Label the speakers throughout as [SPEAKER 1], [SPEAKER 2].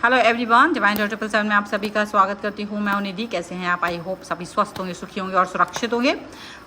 [SPEAKER 1] Hello everyone, divine 777 में आप सभी का स्वागत करती हूँ। मैं हूं निधि। कैसे हैं आप? आई होप सभी स्वस्थ होंगे, सुखी होंगे और सुरक्षित होंगे।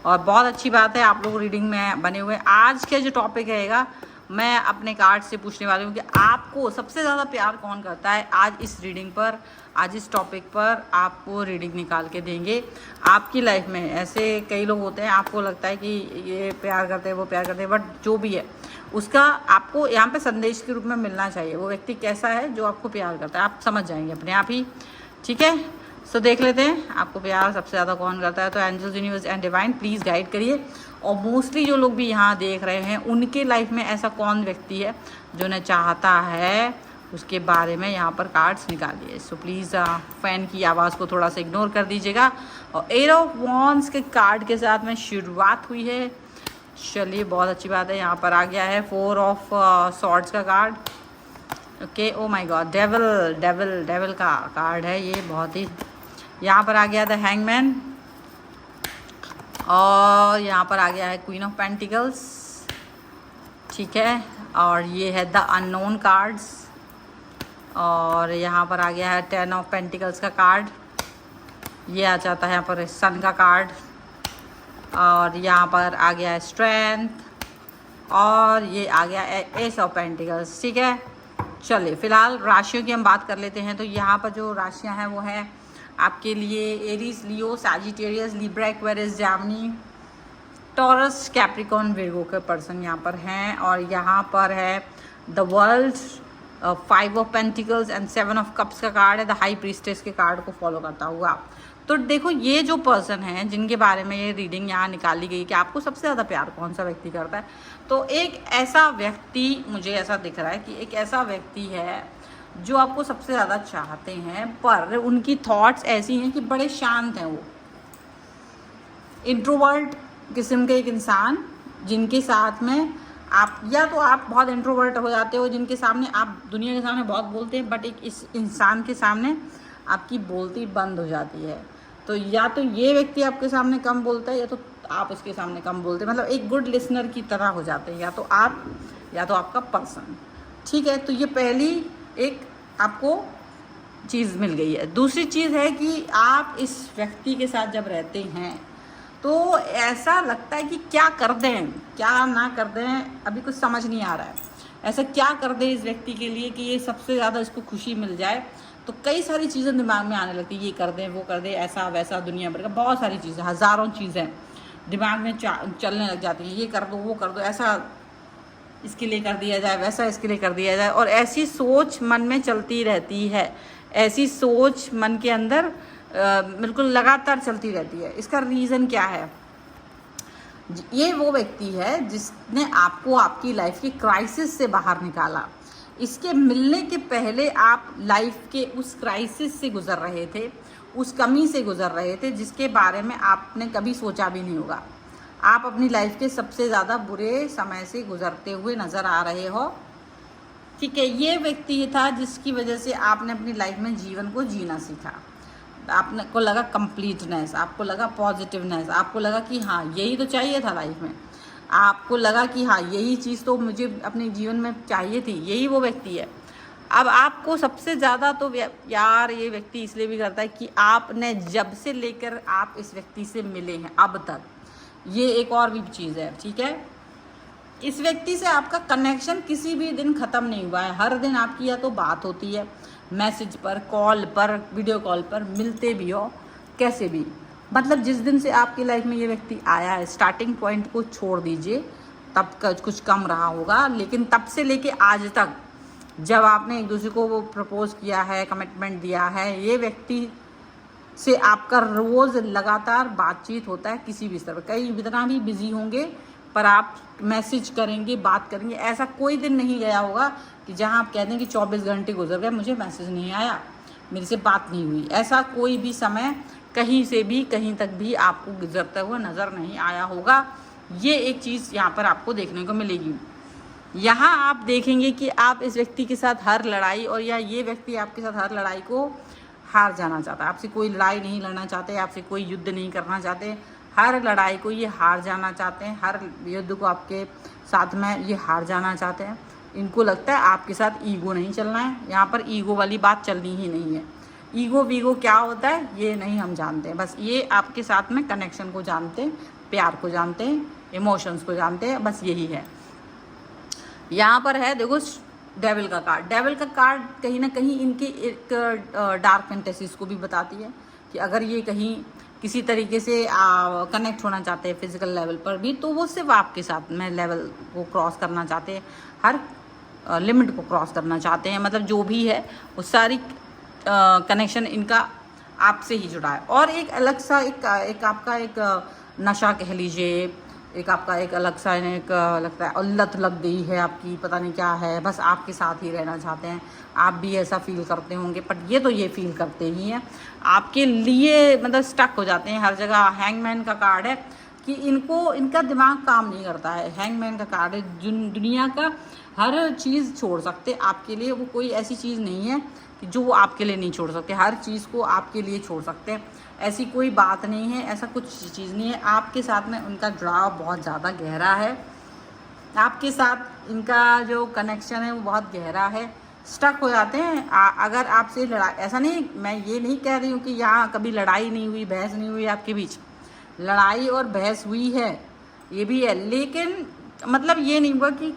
[SPEAKER 1] और बहुत अच्छी बात है, आप लोग रीडिंग में बने हुए। आज के जो टॉपिक रहेगा, मैं अपने कार्ड से पूछने वाली हूँ कि आपको सबसे ज़्यादा प्यार कौन करता है। आज इस रीडिंग पर, आज इस टॉपिक पर आपको रीडिंग निकाल के देंगे। आपकी लाइफ में ऐसे कई लोग होते हैं, आपको लगता है कि ये प्यार करते हैं, वो प्यार करते हैं, बट जो भी है उसका आपको यहाँ पे संदेश के रूप में मिलना चाहिए। वो व्यक्ति कैसा है जो आपको प्यार करता है, आप समझ जाएंगे अपने आप ही। ठीक है, सो देख लेते हैं आपको प्यार सबसे ज़्यादा कौन करता है। तो angels, universe and divine, please guide करिए। और मोस्टली जो लोग भी यहाँ देख रहे हैं, उनके लाइफ में ऐसा कौन व्यक्ति है जो उन्हें चाहता है, उसके बारे में यहाँ पर कार्ड्स निकालिए। सो प्लीज़ फ़ैन की आवाज़ को थोड़ा सा इग्नोर कर दीजिएगा। और एट ऑफ वॉन्ड्स के कार्ड के साथ में शुरुआत हुई है। चलिए, बहुत अच्छी बात है। यहाँ पर आ गया है 4 ऑफ सॉर्ड्स का card. Okay, oh my God, devil का कार्ड है ये, बहुत ही। यहाँ पर आ गया द हैंगमैन, और यहाँ पर आ गया है क्वीन ऑफ पेंटिकल्स। ठीक है, और ये है द अननोन कार्ड्स। और यहाँ पर आ गया है 10 ऑफ पेंटिकल्स का कार्ड। ये आ जाता है यहाँ पर सन का कार्ड। और यहाँ पर आ गया है स्ट्रेंथ, और ये आ गया एस ऑफ पेंटिकल्स। ठीक है, चलिए फिलहाल राशियों की हम बात कर लेते हैं। तो यहाँ पर जो राशियाँ हैं वो हैं आपके लिए Aries, Leo, Sagittarius, Libra, Aquarius, Gemini, Taurus, Capricorn, Virgo के पर्सन यहाँ पर हैं। और यहाँ पर है the world, 5 of pentacles and 7 of cups का कार्ड है। द हाई प्रीस्टेस के कार्ड को फॉलो करता हुआ। तो देखो, ये जो पर्सन है जिनके बारे में ये रीडिंग यहाँ निकाली गई कि आपको सबसे ज़्यादा प्यार कौन सा व्यक्ति करता है, तो एक ऐसा व्यक्ति, मुझे ऐसा दिख रहा है कि एक ऐसा व्यक्ति है जो आपको सबसे ज़्यादा चाहते हैं, पर उनकी थॉट्स ऐसी हैं कि बड़े शांत हैं। वो इंट्रोवर्ट किस्म के एक इंसान, जिनके साथ में आप, या तो आप बहुत इंट्रोवर्ट हो जाते हो, जिनके सामने आप दुनिया के सामने बहुत बोलते हैं, बट एक इस इंसान के सामने आपकी बोलती बंद हो जाती है। तो या तो ये व्यक्ति आपके सामने कम बोलता है, या तो आप उसके सामने कम बोलते हैं। मतलब एक गुड लिसनर की तरह हो जाते हैं, या तो आप या तो आपका पर्सन। ठीक है, तो ये पहली एक आपको चीज़ मिल गई है। दूसरी चीज़ है कि आप इस व्यक्ति के साथ जब रहते हैं तो ऐसा लगता है कि क्या कर दें, क्या ना कर दें, अभी कुछ समझ नहीं आ रहा है। ऐसा क्या कर दें इस व्यक्ति के लिए कि ये सबसे ज़्यादा इसको खुशी मिल जाए। तो कई सारी चीज़ें दिमाग में आने लगती है, ये कर दें, वो कर दें, ऐसा वैसा, दुनिया भर का बहुत सारी चीज़ें, हज़ारों चीज़ें दिमाग में चलने लग जाती हैं। ये कर दो, वो कर दो, ऐसा इसके लिए कर दिया जाए, वैसा इसके लिए कर दिया जाए। और ऐसी सोच मन में चलती रहती है, ऐसी सोच मन के अंदर बिल्कुल लगातार चलती रहती है। इसका रीज़न क्या है? ये वो व्यक्ति है जिसने आपको आपकी लाइफ की क्राइसिस से बाहर निकाला। इसके मिलने के पहले आप लाइफ के उस क्राइसिस से गुजर रहे थे, उस कमी से गुजर रहे थे जिसके बारे में आपने कभी सोचा भी नहीं होगा। आप अपनी लाइफ के सबसे ज़्यादा बुरे समय से गुजरते हुए नज़र आ रहे हो। ठीक है, ये व्यक्ति था जिसकी वजह से आपने अपनी लाइफ में जीवन को जीना सीखा। आपने को लगा कंप्लीटनेस, आपको लगा पॉजिटिवनेस, आपको लगा कि हाँ यही तो चाहिए था लाइफ में। आपको लगा कि हाँ यही चीज़ तो मुझे अपने जीवन में चाहिए थी। यही वो व्यक्ति है। अब आपको सबसे ज़्यादा तो यार ये व्यक्ति इसलिए भी करता है कि आपने जब से लेकर आप इस व्यक्ति से मिले हैं अब तक, ये एक और भी चीज़ है। ठीक है, इस व्यक्ति से आपका कनेक्शन किसी भी दिन ख़त्म नहीं हुआ है। हर दिन आपकी या तो बात होती है, मैसेज पर, कॉल पर, वीडियो कॉल पर, मिलते भी हो, कैसे भी। मतलब जिस दिन से आपकी लाइफ में ये व्यक्ति आया है, स्टार्टिंग पॉइंट को छोड़ दीजिए, तब कुछ कम रहा होगा, लेकिन तब से लेके आज तक जब आपने एक दूसरे को वो प्रपोज किया है, कमिटमेंट दिया है, ये व्यक्ति से आपका रोज़ लगातार बातचीत होता है किसी भी स्तर पर। कई इतना भी बिजी होंगे पर आप मैसेज करेंगे, बात करेंगे। ऐसा कोई दिन नहीं गया होगा कि जहां आप कहते हैं कि 24 घंटे गुजर गए, मुझे मैसेज नहीं आया, मेरे से बात नहीं हुई। ऐसा कोई भी समय कहीं से भी कहीं तक भी आपको गुजरता हुआ नज़र नहीं आया होगा। ये एक चीज़ यहाँ पर आपको देखने को मिलेगी। यहाँ आप देखेंगे कि आप इस व्यक्ति के साथ हर लड़ाई, और या ये व्यक्ति आपके साथ हर लड़ाई को हार जाना चाहता है। आपसे कोई लड़ाई नहीं लड़ना चाहते, आपसे कोई युद्ध नहीं करना चाहते। हर लड़ाई को ये हार जाना चाहते हैं, हर युद्ध को आपके साथ में ये हार जाना चाहते हैं। इनको लगता है आपके साथ ईगो नहीं चलना है, यहाँ पर ईगो वाली बात चलनी ही नहीं है। ईगो वीगो क्या होता है ये नहीं हम जानते हैं, बस ये आपके साथ में कनेक्शन को जानते हैं, प्यार को जानते हैं, इमोशंस को जानते हैं, बस यही है। यहाँ पर है देखो डेविल का कार्ड। डेविल का कार्ड कहीं ना कहीं इनके एक डार्क फैंटेसीज को भी बताती है कि अगर ये कहीं किसी तरीके से कनेक्ट होना चाहते हैं फिजिकल लेवल पर भी, तो वो सिर्फ आपके साथ में लेवल को क्रॉस करना चाहते हैं, हर लिमिट को क्रॉस करना चाहते हैं। मतलब जो भी है वो सारी कनेक्शन इनका आपसे ही जुड़ा है। और एक अलग सा एक आपका एक नशा कह लीजिए, एक आपका एक अलग सा एक लगता है लत लग गई है आपकी, पता नहीं क्या है, बस आपके साथ ही रहना चाहते हैं। आप भी ऐसा फील करते होंगे, बट ये तो ये फील करते ही हैं आपके लिए, मतलब स्टक हो जाते हैं हर जगह। हैंगमैन का कार्ड है कि इनका दिमाग काम नहीं करता है। हैंगमैन का कार्ड है, दुनिया का हर चीज़ छोड़ सकते आपके लिए। वो कोई ऐसी चीज़ नहीं है कि जो वो आपके लिए नहीं छोड़ सकते, हर चीज़ को आपके लिए छोड़ सकते हैं। ऐसी कोई बात नहीं है, ऐसा कुछ चीज़ नहीं है। आपके साथ में उनका जुड़ाव बहुत ज़्यादा गहरा है, आपके साथ इनका जो कनेक्शन है वो बहुत गहरा है। स्टक हो जाते हैं अगर आपसे लड़ाई, ऐसा नहीं, मैं ये नहीं कह रही हूँ कि यहाँ कभी लड़ाई नहीं हुई, बहस नहीं हुई आपके बीच। लड़ाई और बहस हुई है, ये भी है, लेकिन मतलब ये नहीं हुआ कि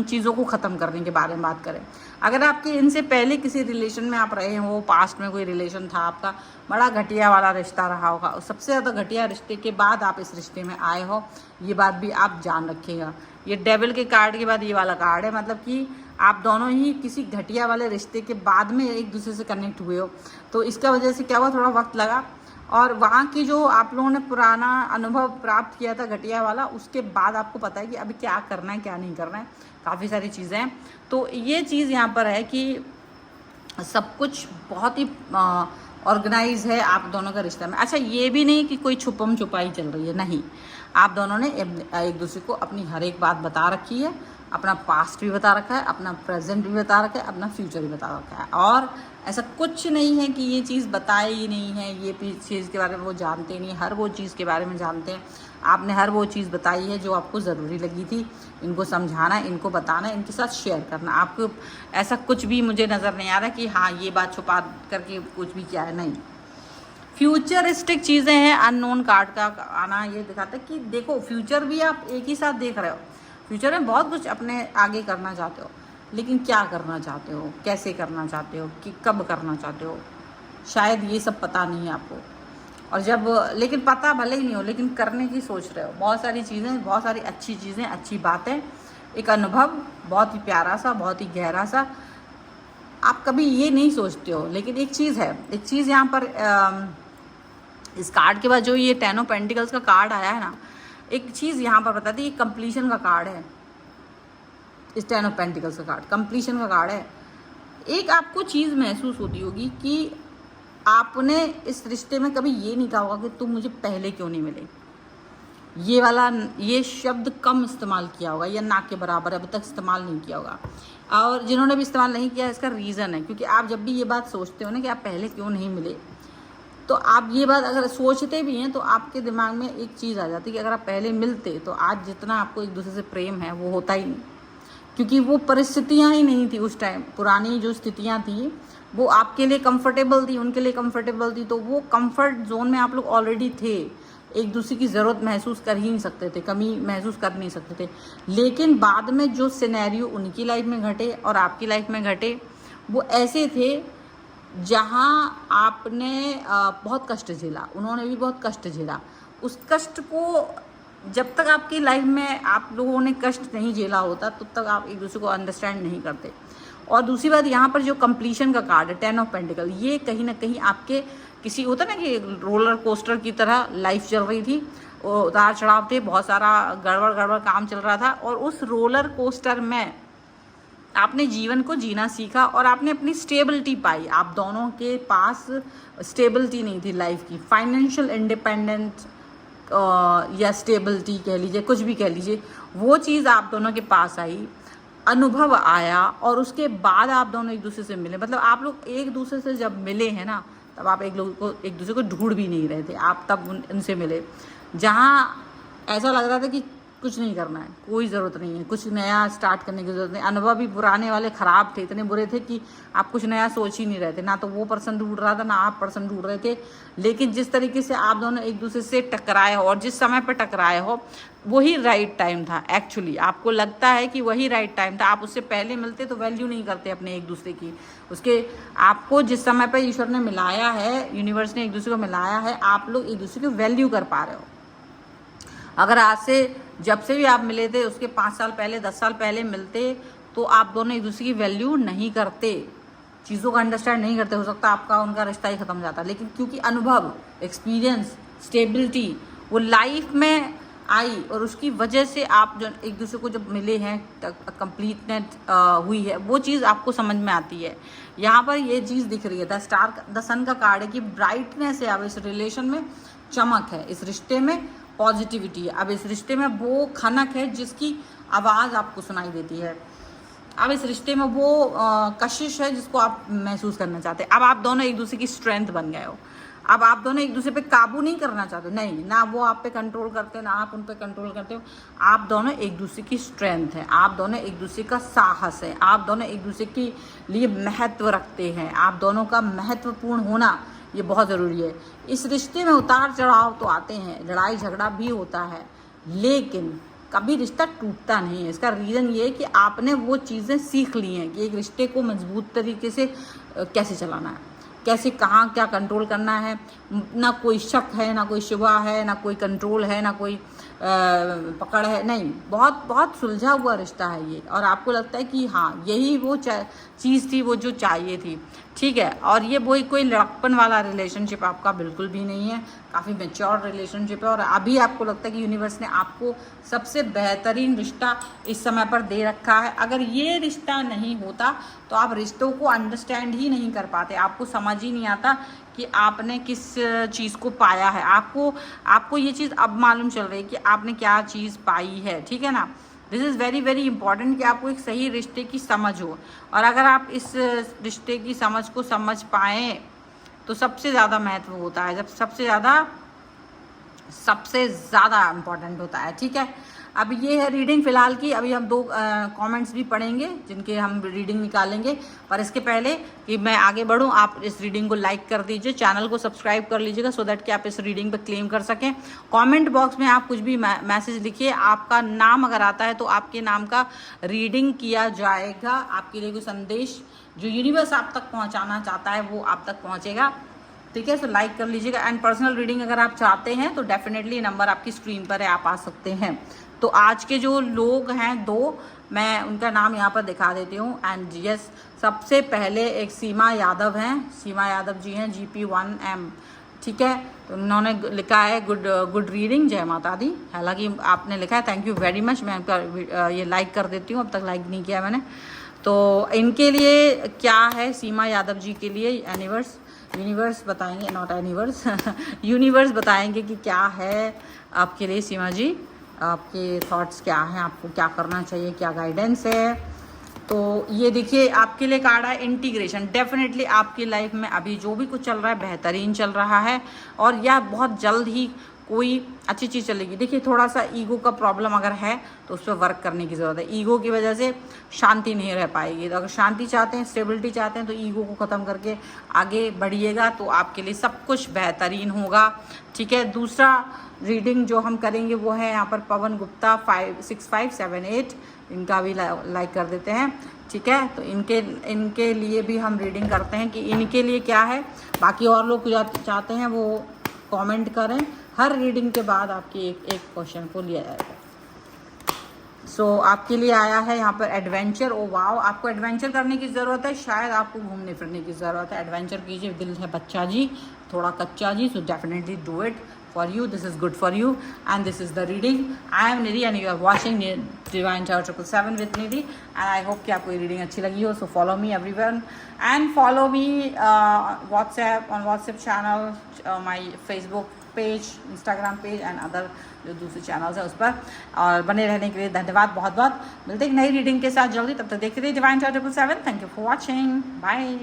[SPEAKER 1] चीज़ों को ख़त्म करने के बारे में बात करें। अगर आपके इनसे पहले किसी रिलेशन में आप रहे हो, पास्ट में कोई रिलेशन था आपका, बड़ा घटिया वाला रिश्ता रहा होगा, सबसे ज़्यादा घटिया रिश्ते के बाद आप इस रिश्ते में आए हो, ये बात भी आप जान रखिएगा। ये डेविल के कार्ड के बाद ये वाला कार्ड है, मतलब कि आप दोनों ही किसी घटिया वाले रिश्ते के बाद में एक दूसरे से कनेक्ट हुए हो। तो इसका वजह से क्या हुआ, थोड़ा वक्त लगा, और वहाँ की जो आप लोगों ने पुराना अनुभव प्राप्त किया था घटिया वाला, उसके बाद आपको पता है कि अभी क्या करना है क्या नहीं करना है, काफ़ी सारी चीज़ें हैं। तो ये चीज़ यहाँ पर है कि सब कुछ बहुत ही ऑर्गेनाइज है आप दोनों का रिश्ता में। अच्छा, ये भी नहीं कि कोई छुपम छुपाई चल रही है, नहीं, आप दोनों ने एक दूसरे को अपनी हर एक बात बता रखी है, अपना पास्ट भी बता रखा है, अपना प्रेजेंट भी बता रखा है, अपना फ्यूचर भी बता रखा है। और ऐसा कुछ नहीं है कि ये चीज़ बताई ही नहीं है, ये चीज़ के बारे में वो जानते ही नहीं, हर वो चीज़ के बारे में जानते हैं। आपने हर वो चीज़ बताई है जो आपको ज़रूरी लगी थी, इनको समझाना, इनको बताना, इनके साथ शेयर करना। आपको ऐसा कुछ भी मुझे नज़र नहीं आ रहा कि हाँ ये बात छुपा करके कुछ भी किया है, नहीं। फ्यूचरिस्टिक चीज़ें हैं। अननोन कार्ड का आना ये दिखाता है कि देखो फ्यूचर भी आप एक ही साथ देख रहे हो, फ्यूचर में बहुत कुछ अपने आगे करना चाहते हो, लेकिन क्या करना चाहते हो, कैसे करना चाहते हो, कि कब करना चाहते हो, शायद ये सब पता नहीं है आपको। और जब, लेकिन पता भले ही नहीं हो, लेकिन करने की सोच रहे हो। बहुत सारी चीज़ें, बहुत सारी अच्छी चीज़ें, अच्छी बातें, एक अनुभव बहुत ही प्यारा सा, बहुत ही गहरा सा। आप कभी ये नहीं सोचते हो, लेकिन एक चीज़ है, एक चीज़ यहाँ पर इस कार्ड के बाद जो ये 10 ऑफ पेंटिकल्स का कार्ड आया है ना, एक चीज़ यहाँ पर बताती है, ये कंप्लीशन का कार्ड है। इस 10 ऑफ पेंटिकल्स का कार्ड कंप्लीशन का कार्ड है। एक आपको चीज़ महसूस होती होगी कि आपने इस रिश्ते में कभी ये नहीं कहा होगा कि तुम मुझे पहले क्यों नहीं मिले। ये वाला, ये शब्द कम इस्तेमाल किया होगा, या ना के बराबर अभी तक इस्तेमाल नहीं किया होगा। और जिन्होंने भी इस्तेमाल नहीं किया, इसका रीज़न है क्योंकि आप जब भी ये बात सोचते हो ना कि आप पहले क्यों नहीं मिले, तो आप ये बात अगर सोचते भी हैं तो आपके दिमाग में एक चीज़ आ जाती है कि अगर आप पहले मिलते तो आज जितना आपको एक दूसरे से प्रेम है वो होता ही नहीं, क्योंकि वो परिस्थितियाँ ही नहीं थी उस टाइम। पुरानी जो स्थितियाँ थी वो आपके लिए कंफर्टेबल थी, उनके लिए कंफर्टेबल थी, तो वो कंफर्ट जोन में आप लोग ऑलरेडी थे, एक दूसरे की ज़रूरत महसूस कर ही नहीं सकते थे, कमी महसूस कर नहीं सकते थे। लेकिन बाद में जो सिनेरियो उनकी लाइफ में घटे और आपकी लाइफ में घटे, वो ऐसे थे जहाँ आपने बहुत कष्ट झेला, उन्होंने भी बहुत कष्ट झेला। उस कष्ट को जब तक आपकी लाइफ में आप लोगों ने कष्ट नहीं झेला होता तब तक आप एक दूसरे को अंडरस्टैंड नहीं करते। और दूसरी बात, यहाँ पर जो कंप्लीशन का कार्ड है 10 ऑफ पेंटिकल, ये कहीं ना कहीं आपके किसी होता ना कि रोलर कोस्टर की तरह लाइफ चल रही थी, उतार चढ़ाव थे, बहुत सारा गड़बड़ काम चल रहा था, और उस रोलर कोस्टर में आपने जीवन को जीना सीखा और आपने अपनी स्टेबिलिटी पाई। आप दोनों के पास स्टेबिलिटी नहीं थी लाइफ की, फाइनेंशियल इंडिपेंडेंट या स्टेबिलिटी कह लीजिए, कुछ भी कह लीजिए, वो चीज़ आप दोनों के पास आई, अनुभव आया, और उसके बाद आप दोनों एक दूसरे से मिले। मतलब आप लोग एक दूसरे से जब मिले हैं ना, तब आप एक दूसरे को ढूंढ भी नहीं रहे थे, आप तब उनसे मिले, जहाँ ऐसा लग रहा था कि कुछ नहीं करना है, कोई ज़रूरत नहीं है, कुछ नया स्टार्ट करने की ज़रूरत नहीं। अनुभव भी पुराने वाले ख़राब थे, इतने बुरे थे कि आप कुछ नया सोच ही नहीं रहे थे, ना तो वो पर्सन ढूंढ रहा था ना आप पर्सन ढूंढ रहे थे। लेकिन जिस तरीके से आप दोनों एक दूसरे से टकराए हो और जिस समय पर टकराए हो वही राइट टाइम था। एक्चुअली आपको लगता है कि वही राइट टाइम था, आप उससे पहले मिलते तो वैल्यू नहीं करते अपने एक दूसरे की। उसके आपको जिस समय पर ईश्वर ने मिलाया है, यूनिवर्स ने एक दूसरे को मिलाया है, आप लोग एक दूसरे की वैल्यू कर पा रहे हो। अगर आज से जब से भी आप मिले थे उसके 5 साल पहले 10 साल पहले मिलते तो आप दोनों एक दूसरे की वैल्यू नहीं करते, चीज़ों का अंडरस्टैंड नहीं करते, हो सकता आपका उनका रिश्ता ही खत्म हो जाता। लेकिन क्योंकि अनुभव, एक्सपीरियंस, स्टेबिलिटी वो लाइफ में आई और उसकी वजह से आप जो एक दूसरे को जब मिले हैं, कंप्लीटनेस हुई है, वो चीज़ आपको समझ में आती है। यहाँ पर ये चीज़ दिख रही है, द सन का कार्ड है कि ब्राइटनेस है, अब इस रिलेशन में चमक है, इस रिश्ते में पॉजिटिविटी है, अब इस रिश्ते में वो खनक है जिसकी आवाज़ आपको सुनाई देती है, अब इस रिश्ते में वो कशिश है जिसको आप महसूस करना चाहते हैं। अब आप दोनों एक दूसरे की स्ट्रेंथ बन गए हो। अब आप दोनों एक दूसरे पे काबू नहीं करना चाहते, नहीं, ना वो आप पे कंट्रोल करते ना आप उन पे कंट्रोल करते हो। आप दोनों एक दूसरे की स्ट्रेंथ है, आप दोनों एक दूसरे का साहस है, आप दोनों एक दूसरे के लिए महत्व रखते हैं, आप दोनों का महत्वपूर्ण होना ये बहुत ज़रूरी है। इस रिश्ते में उतार चढ़ाव तो आते हैं, लड़ाई झगड़ा भी होता है, लेकिन कभी रिश्ता टूटता नहीं है। इसका रीज़न ये है कि आपने वो चीज़ें सीख ली हैं कि एक रिश्ते को मजबूत तरीके से कैसे चलाना है, कैसे कहाँ क्या कंट्रोल करना है। ना कोई शक है, ना कोई शुबा है, ना कोई कंट्रोल है, ना कोई पकड़ है, नहीं, बहुत बहुत सुलझा हुआ रिश्ता है ये। और आपको लगता है कि हाँ यही वो चीज़ थी, वो जो चाहिए थी, ठीक है। और ये वही कोई लड़कपन वाला रिलेशनशिप आपका बिल्कुल भी नहीं है, काफ़ी मैच्योर रिलेशनशिप है। और अभी आपको लगता है कि यूनिवर्स ने आपको सबसे बेहतरीन रिश्ता इस समय पर दे रखा है। अगर ये रिश्ता नहीं होता तो आप रिश्तों को अंडरस्टैंड ही नहीं कर पाते, आपको समझ ही नहीं आता कि आपने किस चीज़ को पाया है। आपको ये चीज़ अब मालूम चल रही है कि आपने क्या चीज़ पाई है, ठीक है ना। This is very very important कि आपको एक सही रिश्ते की समझ हो। और अगर आप इस रिश्ते की समझ को समझ पाएँ तो सबसे ज़्यादा महत्व होता है, जब सबसे ज़्यादा इम्पॉर्टेंट होता है, ठीक है। अब ये है रीडिंग फ़िलहाल की। अभी हम 2 कमेंट्स भी पढ़ेंगे जिनके हम रीडिंग निकालेंगे, पर इसके पहले कि मैं आगे बढ़ूं, आप इस रीडिंग को लाइक कर दीजिए, चैनल को सब्सक्राइब कर लीजिएगा सो दैट कि आप इस रीडिंग पे क्लेम कर सकें। कमेंट बॉक्स में आप कुछ भी मैसेज लिखिए, आपका नाम अगर आता है तो आपके नाम का रीडिंग किया जाएगा। आपके लिए कोई संदेश जो यूनिवर्स आप तक पहुँचाना चाहता है वो आप तक पहुँचेगा, ठीक है। सो लाइक कर लीजिएगा। एंड पर्सनल रीडिंग अगर आप चाहते हैं तो डेफिनेटली नंबर आपकी स्क्रीन पर है, आप आ सकते हैं। तो आज के जो लोग हैं 2, मैं उनका नाम यहाँ पर दिखा देती हूँ। एंड यस, सबसे पहले एक सीमा यादव हैं, सीमा यादव जी हैं, GP1M, ठीक है। तो उन्होंने लिखा है गुड रीडिंग, जय माता दी। हालांकि आपने लिखा है, थैंक यू वेरी मच। मैं उनका ये लाइक कर देती हूँ, अब तक लाइक नहीं किया मैंने। तो इनके लिए क्या है, सीमा यादव जी के लिए यूनिवर्स बताएंगे, नॉट एनिवर्स यूनिवर्स बताएंगे कि क्या है आपके लिए। सीमा जी, आपके थॉट्स क्या हैं, आपको क्या करना चाहिए, क्या गाइडेंस है। तो ये देखिए आपके लिए कार्ड है इंटीग्रेशन। डेफिनेटली आपकी लाइफ में अभी जो भी कुछ चल रहा है बेहतरीन चल रहा है, और यह बहुत जल्द ही कोई अच्छी चीज़ चलेगी। देखिए थोड़ा सा ईगो का प्रॉब्लम अगर है तो उस पर वर्क करने की ज़रूरत है। ईगो की वजह से शांति नहीं रह पाएगी। तो अगर शांति चाहते हैं, स्टेबिलिटी चाहते हैं, तो ईगो को ख़त्म करके आगे बढ़िएगा तो आपके लिए सब कुछ बेहतरीन होगा, ठीक है। दूसरा रीडिंग जो हम करेंगे वो है यहाँ पर पवन गुप्ता 6578, इनका भी लाइक कर देते हैं, ठीक है। तो इनके लिए भी हम रीडिंग करते हैं कि इनके लिए क्या है। बाकी और लोग चाहते हैं वो कमेंट करें। हर रीडिंग के बाद आपकी एक क्वेश्चन को लिया जाएगा। सो आपके लिए आया है यहाँ पर एडवेंचर। ओ वाओ, आपको एडवेंचर करने की ज़रूरत है, शायद आपको घूमने फिरने की ज़रूरत है। एडवेंचर कीजिए, दिल है बच्चा जी, थोड़ा कच्चा जी, so definitely do it for you. This is good for you, and this is the reading. I am Nidhi and you are watching Divine Tarot 777 with Nidhi, and I hope कि आपको ये रीडिंग अच्छी लगी हो. So follow me everyone and follow me WhatsApp channel, my Facebook page, Instagram page and other जो दूसरे channels हैं उस पर। और बने रहने के लिए धन्यवाद बहुत बहुत। मिलते हैं नई रीडिंग के साथ जल्दी, तब तक देखते रहिए Divine Tarot 777। Thank you for watching, bye.